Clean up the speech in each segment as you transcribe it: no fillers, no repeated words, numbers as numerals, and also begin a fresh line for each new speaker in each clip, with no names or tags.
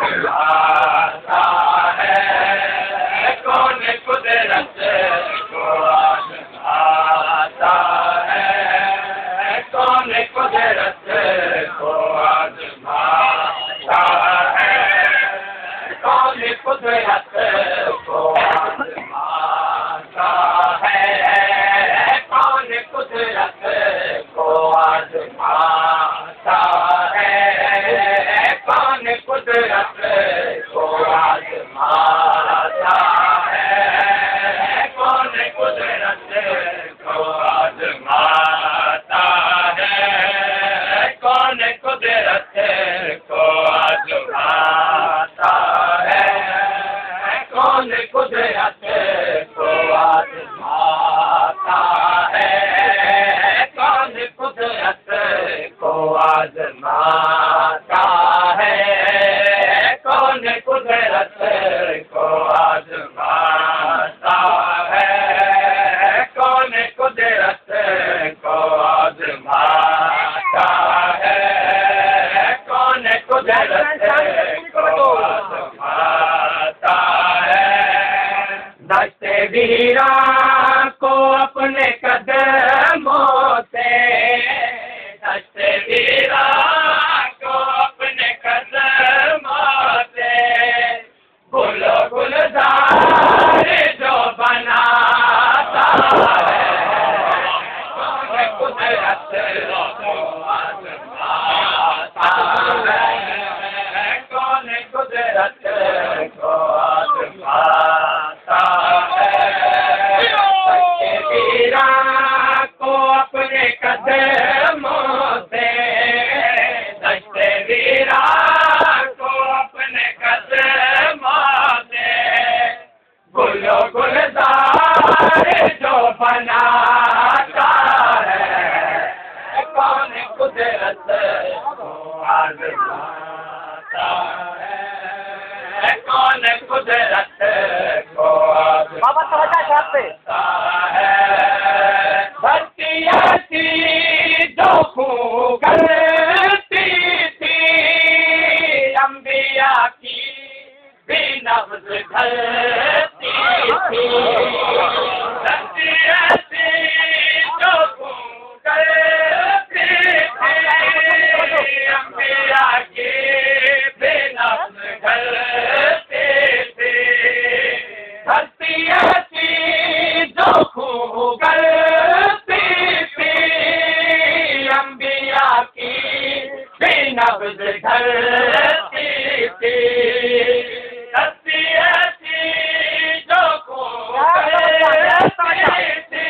आजमाता है, कौन कुदरत को आजमाता है, कौन कुदरत को आजमाता है, कौन कुदरत को आजमाता है, कौन कुदरत को आजमाता है, कौन कुदरत को आजमाता है, कौन कुदरत को आजमाता है, कौन कुदरत को आजमाता है, कौन कुदरत को आजमाता है, कौन कुदरत को आजमाता है, कौन कुदरत को आजमाता है, कौन कुदरत को आजमाता है, कौन कुदरत को आजमाता है। दस्ते वीरा को अपने कदमों से, दस्ते वीरा को अपने कदमों से, गुलो गुलजार जो बनाता है, कौन कुदरत को आजमाता है, कौन कुदरत को आजमाता है। सच्चे वीरा को अपने कदमों से, सच्चे वीरा को अपने कदमों से, गुलो गुलजार जो बनाता है, कौन कुदरत को आजमाता है, कौन कुदरत को आजमाता है। धरती ऐसी जो खूब करती थी, अंबिया की भी नब्ज़ ढलती थी। धरती ऐसी जो खूब करती थी, अंबिया की भी नब्ज़ ढलती थी। धरती ऐसी जो खूब करती थी, अंबिया की भी नब्ज़ ढलती थी। धरती ऐसी जो खूब करती थी,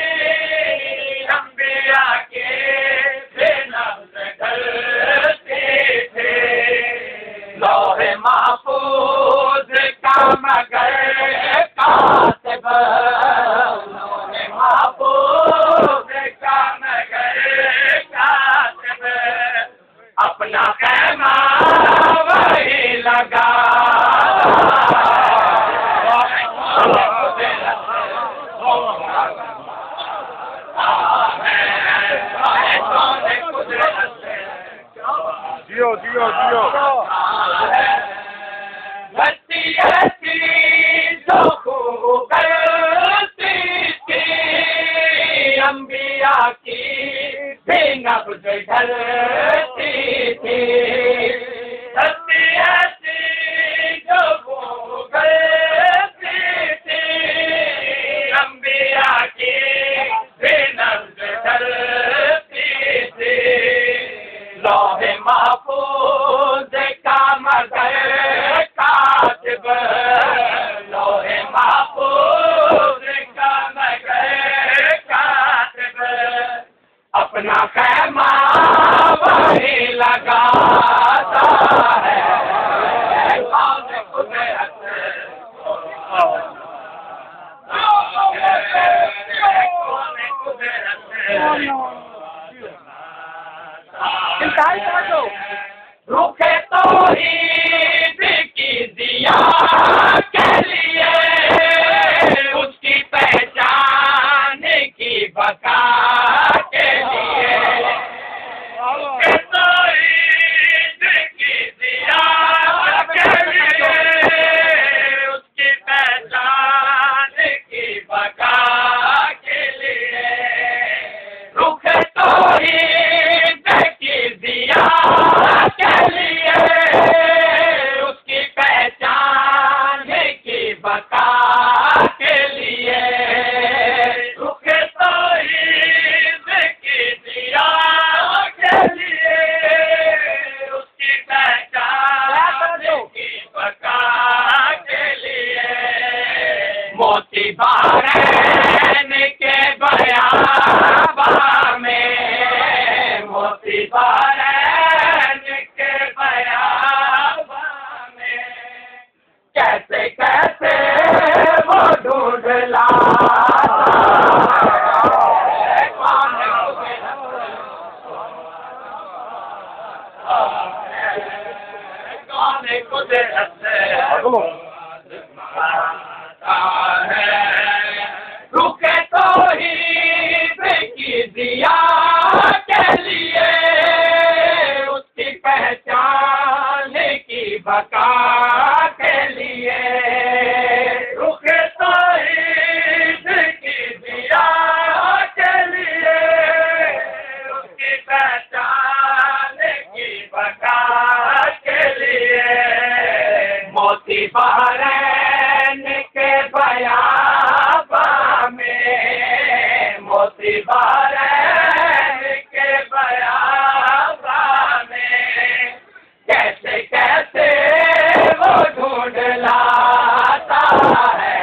अंबिया की भी नब्ज़ ढलती थी। लौहे महफूज़ का मगर कातिब, लौहे महफूज़ का मगर कातिब, अपना ख़ैमा वही लगा।
जियो जियो जियो।
धरती ऐसी जो खूब करती थी, अंबिया की भी नब्ज़ ढलती थी। धरती ऐसी जो खूब करती थी, अंबिया की भी नब्ज़ ढलती थी। लौहे महफूज़ का मगर कातिब, लौहे महफूज़ का मगर कातिब, अपना ख़ैमा वही कौन कुदरत को आजमाता है। रुके तो ही की दिया के लिए, उसकी पहचान की बका के लिए। रुके तो ही की दिया के लिए, उसकी पहचान की बका के लिए। मोती बहरैन के बयाबा में, मोती बहरैन के बयाबा में, कैसे कैसे वो ढूंढ लाता है।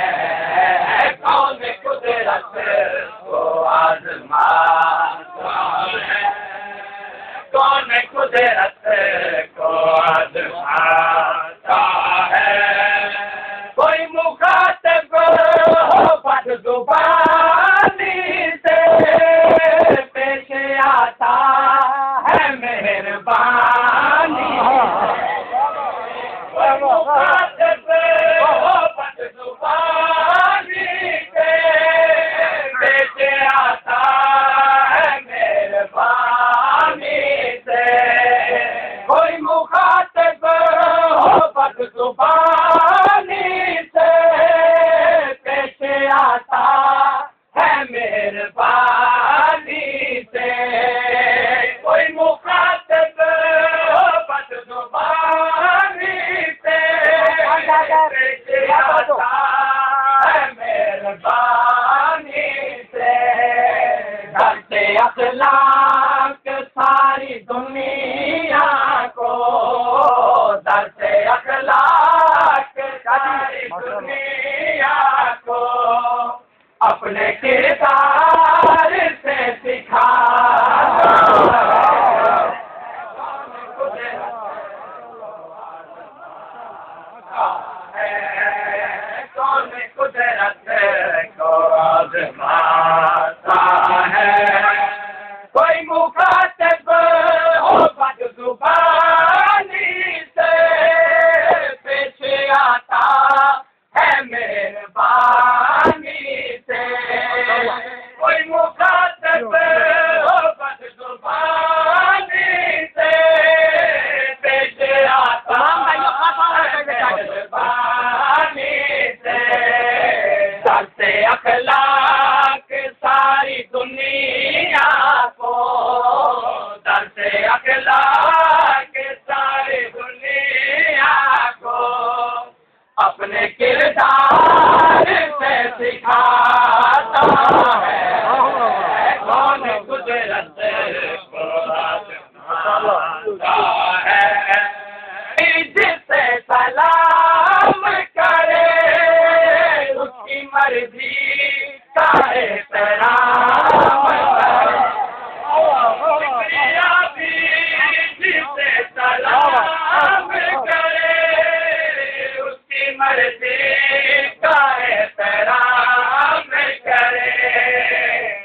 कौन कुदरत को आजमाता है, कौन कुदरत को आजमाता है। कोई मुखातिब हो बदजुबानी से, पेश आता है मेहरबानी। कोई मुखातिब हो बदजुबानी से, पेश आता है मेहरबानी से। कोई मुखातिब हो बदजुबानी से, पेश आता है मेहरबानी से। कोई मुखातिब हो बदजुबानी से, पेश आता है मेहरबानी से। डरते अखलाक सारी दुनिया को, डरते अखलाक सारी दुनिया को, अपने किरदार से सिखाता है। कौन कुदरत को आजमाता है। कोई मुखातिब हो बदजुबानी से, पेश आता है मेहरबानी से। कोई मुखातिब हो बदजुबानी से, पेश आता है मेहरबानी से। डरते अखलाक सारी दुनिया को, डरते अखलाक सारी दुनिया को, अपने किरदार से सिखाता है। कौन कुदरत को आजमाता है। जिसे सलाम करे, उसकी मर्जी का एहतराम करे। जिसे सलाम करे, उसकी मर्जी का एहतराम करे।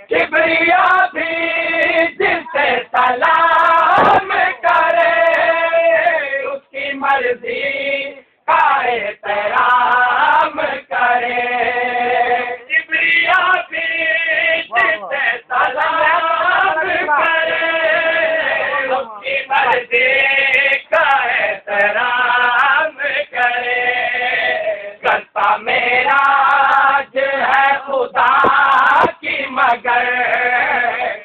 किबरिया भी जिसे सलाम करे, उसकी मर्जी का एहतराम करे। किबरिया भी जिसे सलाम करे, उसकी मर्जी का एहतराम करे। करता मेरा है खुदा की मगर,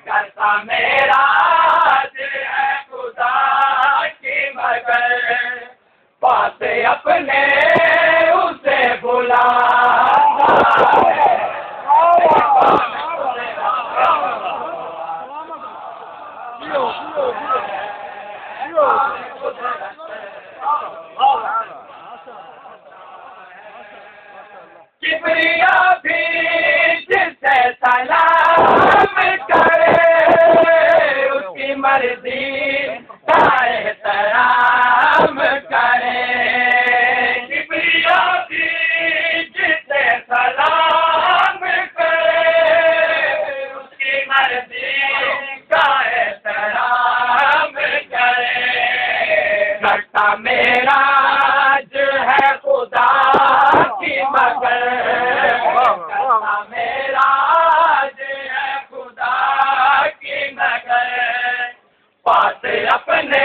करता मेरा है खुदा की मगर। बात अपने उसे बुलाता है। किबरिया भी जिसे सलाम करे, उसकी मर्जी का एहतराम करे। किबरिया भी जिसे सलाम करे, उसकी मर्जी का एहतराम करे। करता मेरा खुदा की मगर करना मेरा है खुदा की मगर पास अपने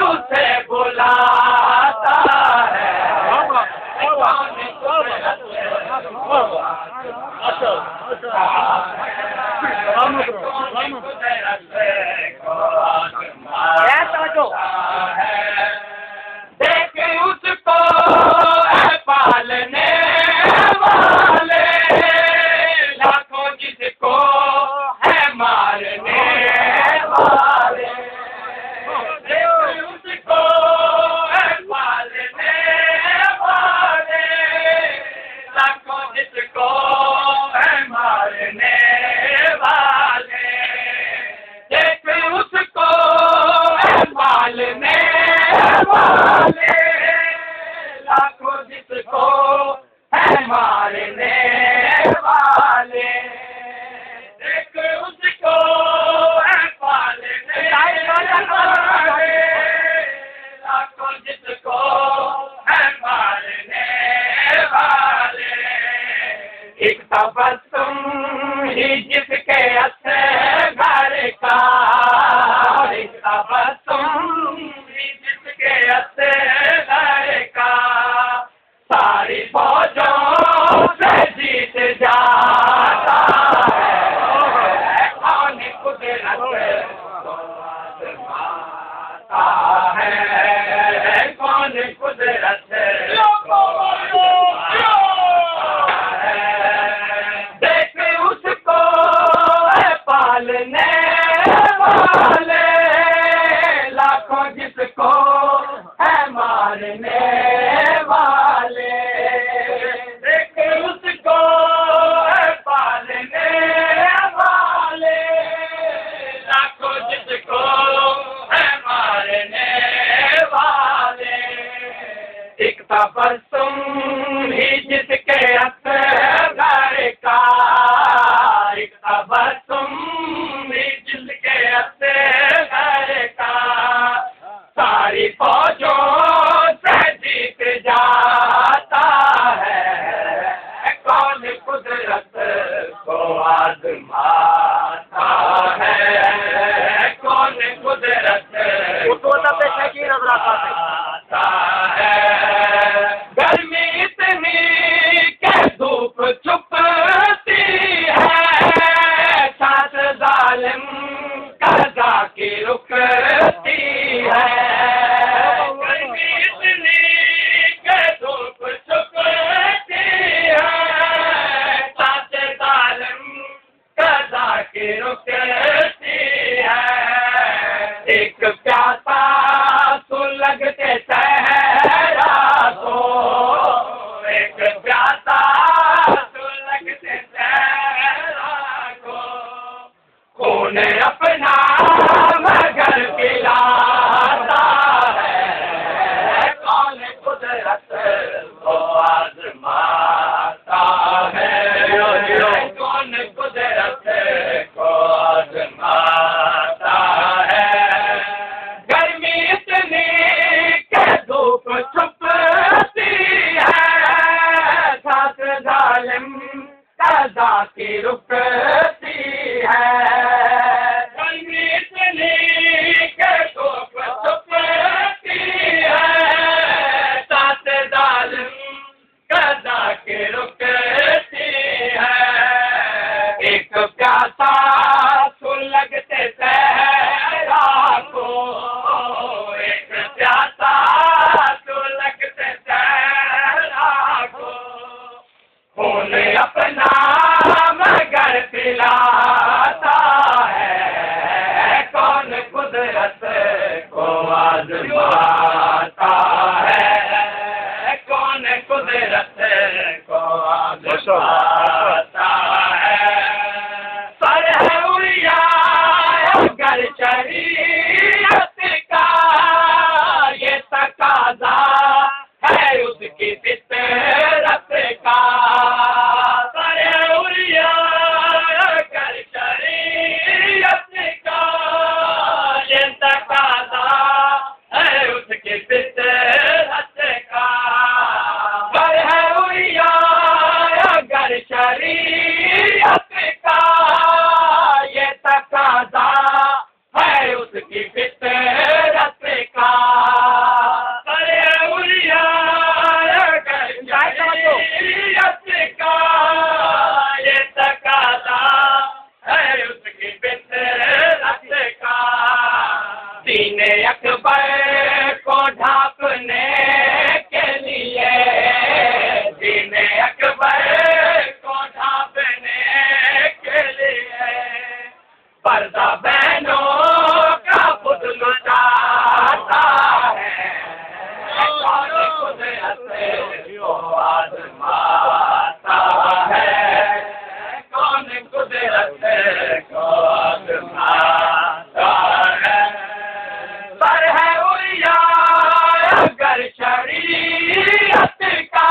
उसे बुलाता है देख उसको पालने वाले लाखों जिसको है मारने वाले देख उसको पालने वाले लाखों जिसको है मारने वाले देख उसको पालने वाले लाखों जिसको है मारने वाले देख उसको है पालने वाले लाखों जिसको है मारने वाले एक तबस्सुम ही जिसके घर का एक तबस्सुम ही जिसके घर का सारी फौजों से जीत जाता है कौन कुदरत को आजमाता है कौन कुदरत को देख उसको पालने वाले लाखों जिसको है मारने वाले देख उसको पालने वाले लाखों जिसको है मारने वाले एक तबस्सुम ही जिसके घर का एक तबस्सुम ही जिसके घर का सारी फौजों से जीत जाता है कौन कुदरत को आजमाता है कौन कुदरत को आजमाता है गर्मी इतनी के धूप छुपती है साथ जालिम कज़ा की रुकती है गर्मी इतनी के धूप छुपती है साथ जालिम कज़ा की रुकती है एक प्यासा सुलगते सहरा को एक प्यासा सुलगते सहरा को खून अपना मगर पिलाता है कौन कुदरत को आजमाता है कौन कुदरत को आजमाता है गर्मी इतनी के धूप छुपती है साथ जालिम कज़ा की रुकती है गर्मी इतनी के धूप छुपती है साथ जालिम कज़ा की रुकती है एक प्यासा सुलगते सहरा को एक प्यासा सुलगते सहरा को खून अपना मगर पिलाता है कौन कुदरत को आजमाता है कौन कुदरत को आजमाता है सर है उड़िया अगर शरीयत का ये तकाजा है उसकी फितरत का सर है उड़िया अगर शरीयत का ये तकाजा है उसकी फितरत का कौन कुदरत को आजमाता है, कौन कुदरत को आजमाता है। पर है उलिया अगर शरीयत का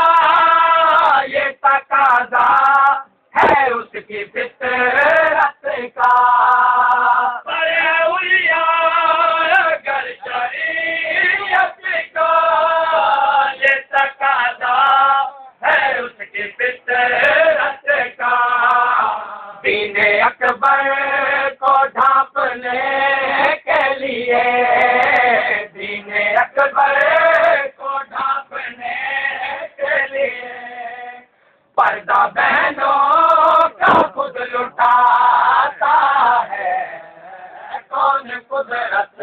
ये तकाज़ा है उसकी फितरत का। पर है उलिया अगर शरीयत का ये तकाज़ा है उसकी फितरत का। दीने अकबर को ढांपने के लिए, दीने अकबर को ढांपने के लिए पर्दा बहनों का खुद लुटाता है, कौन कुदरत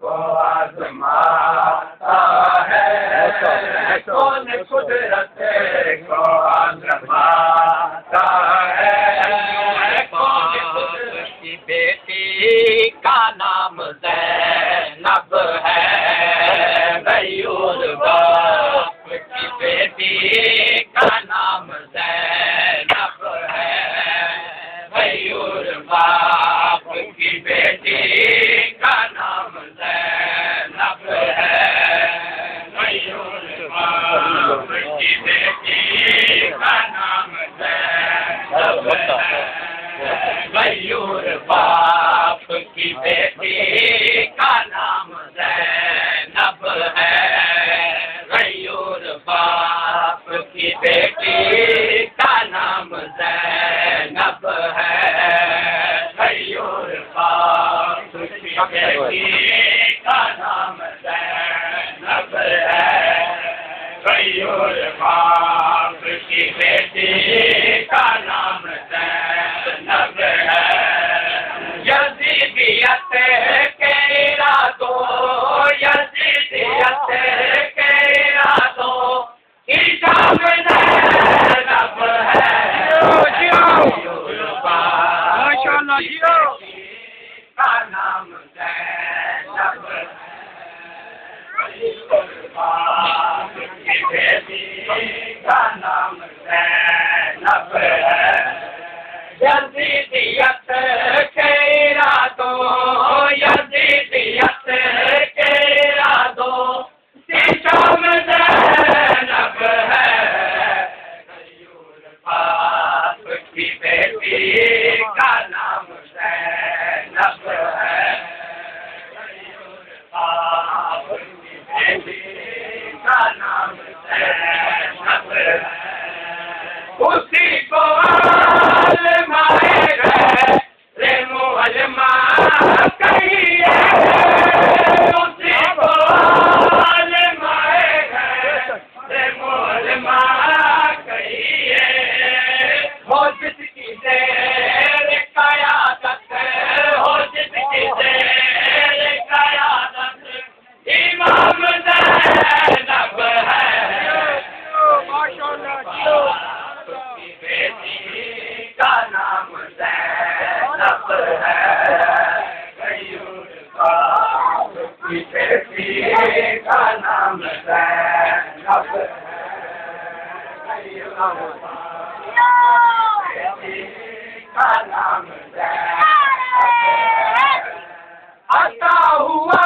को आजमाता है, कौन कुदरत को आजमाता है। कौन कुदरत की बेटी का नाम ज़ैनब है, गयूर बाप की बेटी का नाम ज़ैनब है, गयूर बाप की बेटी का नाम ज़ैनब है, गयूर बाप की बेटी का नाम ज़ैनब है, गयूर बाप की बेटी का नाम ज़ैनब है, गयूर बाप की बेटी का नाम ज़ैनब है, गयूर बाप की बेटी का नाम ज़ैनब है, गयूर बाप की बेटी का नाम ज़ैनब है। यज़ीदियत के इरादों, यज़ीदियत के इरादों की शाम ज़ैनब है, गयूर बाप का नाम ज़ैनब है, गयूर बाप की बेटी का नाम ज़ैनब है। यज़ीदियत के इरादों, यज़ीदियत के इरादों की शाम ज़ैनब है, गयूर बाप की बेटी का नाम ज़ैनब है, गयूर बाप की बेटी का नाम ज़ैनब है। उसी को कहिए, उसी को कहिए, हो जिसकी देर क़यादत, हो जिसकी देर क़यादत इमाम ज़ैनब है, की बेटी का नाम ज़ैनब है, गयूर बाप की बेटी का नाम ज़ैनब है, गयूर बाप की बेटी का नाम ज़ैनब है। अता हुआ